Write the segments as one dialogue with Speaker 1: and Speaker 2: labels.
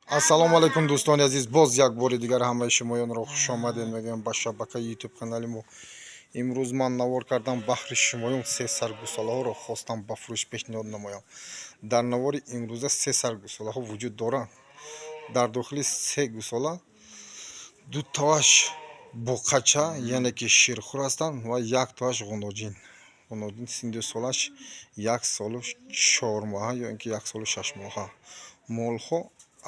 Speaker 1: Ассалому алейкум дӯстони азиз, боз як бори дигар ҳамаи шумоёнро хуш омадед мегӯям ба шабакаи ютуб канали мо. имрӯз ман навор кардам баҳри шумоён се саргусолаҳоро хостам ба фурӯш пешниҳод намоям. дар навори имрӯза се саргусолаҳо вуҷуд доранд. дар дохили се гусола дутоаш боқача яъне ки ширхӯр ҳастанд ва яктоаш ғуноҷин. ғуноҷин синди солаш 1 солу 4 моҳа ё ин ки 1 солу 6 моҳа. молҳо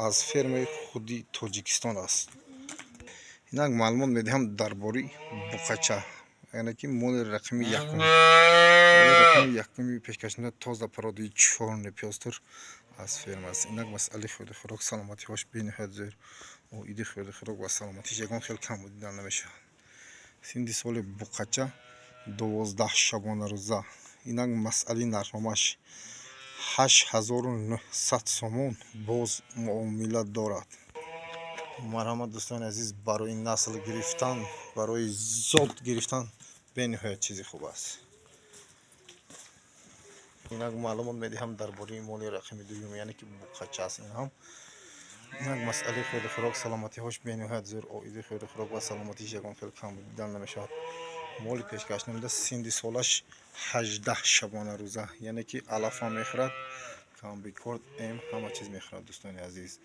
Speaker 1: аз фермаи худи тоҷикистон аст. инак маълумот медиҳам дар бори буқача, яъне ки моли рақими якуми пешкашнда тоза пародаи 4 непёстур аз ферма аст. инак масъалаи хӯрди хӯрок саломатиҳош бениҳоят зӯр. оиди хӯрди хӯрок ва саломатиш ягон хел кам дида намешавад. синди соли буқача 12 шабонарӯза. инак масъалаи нархномаш 8900 сомон боз муомила дорад. марҳамат дӯстони азиз, барои насл гирифтан, барои зот гирифтан бениҳоят чизи хуб аст. инак маълумот медиҳам дар бораи моли рақими дуюм, яъне ки буқача аст. инак масъалаи хӯрди хӯрок саломатиҳош бениҳоят зӯр. оиди хӯрди хӯрок ва саломатиш ягон хел кам дидан намешавад. моли пешкашнамуда синди солаш 18 шабонарӯза, яъне ки алафам мехӯрад, камбикорд м ҳама чиз мехӯрад дӯстони азиз.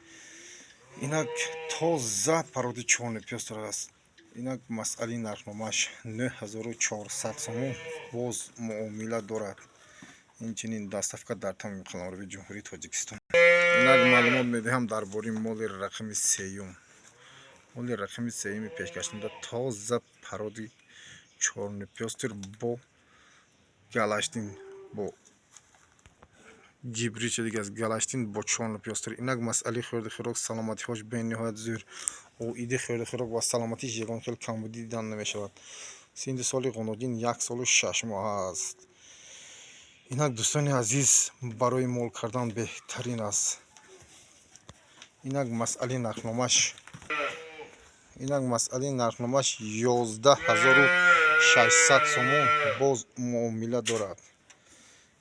Speaker 1: инак тоза пароди 4 непёстур аст. инак масъалаи нархномаш 9400 сомон боз муомила дорад. инчунин доставка дар тамоми қаламрави ҷумҳурии тоҷикистон. инак маълумот медиҳам дар бораи моли рақими сеюм. моли рақими сеюми пешкашнамуда тоза пароди 4 непёстур бо галаштин, бо ҷибри чидиги аст, галаштин бо 4 непёстур. инак масъалаи хӯрди хӯрок саломатиҳош бениҳоят зӯр. оиди хӯрди хӯрок ва саломатиш ягон хел камбудӣ дидан намешавад. синди соли ғуноҷин 1 солу 6 моҳа аст. инак дӯстони азиз, барои мол кардан беҳтарин аст. инак масъалаи нархномаш 11600 сомон боз муомила дорад.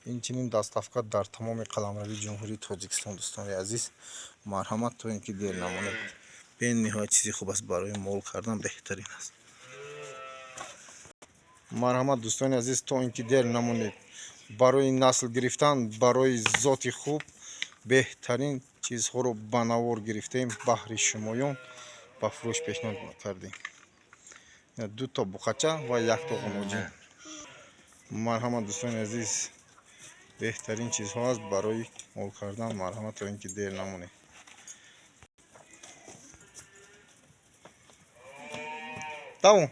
Speaker 1: инчунин доставка дар тамоми қаламрави ҷумҳурии тоҷикистон. дӯстони азиз, марҳамат, то ин ки дер намонед. бениҳоят чизи хуб аст, барои мол кардан беҳтарин аст. марҳамат дӯстони азиз, то ин ки дер намонед. барои насл гирифтан, барои зоти хуб беҳтарин чизҳоро ба навор гирифтаем. баҳри шумоён ба фурӯш пешниҳод кардем. 2 то буқача ва 1 то ғуноҷин. марҳамат дӯстони азиз, беҳтарин чизҳо аст барои мол кардан. марҳамат, то ин ки дер намонед. Тамом.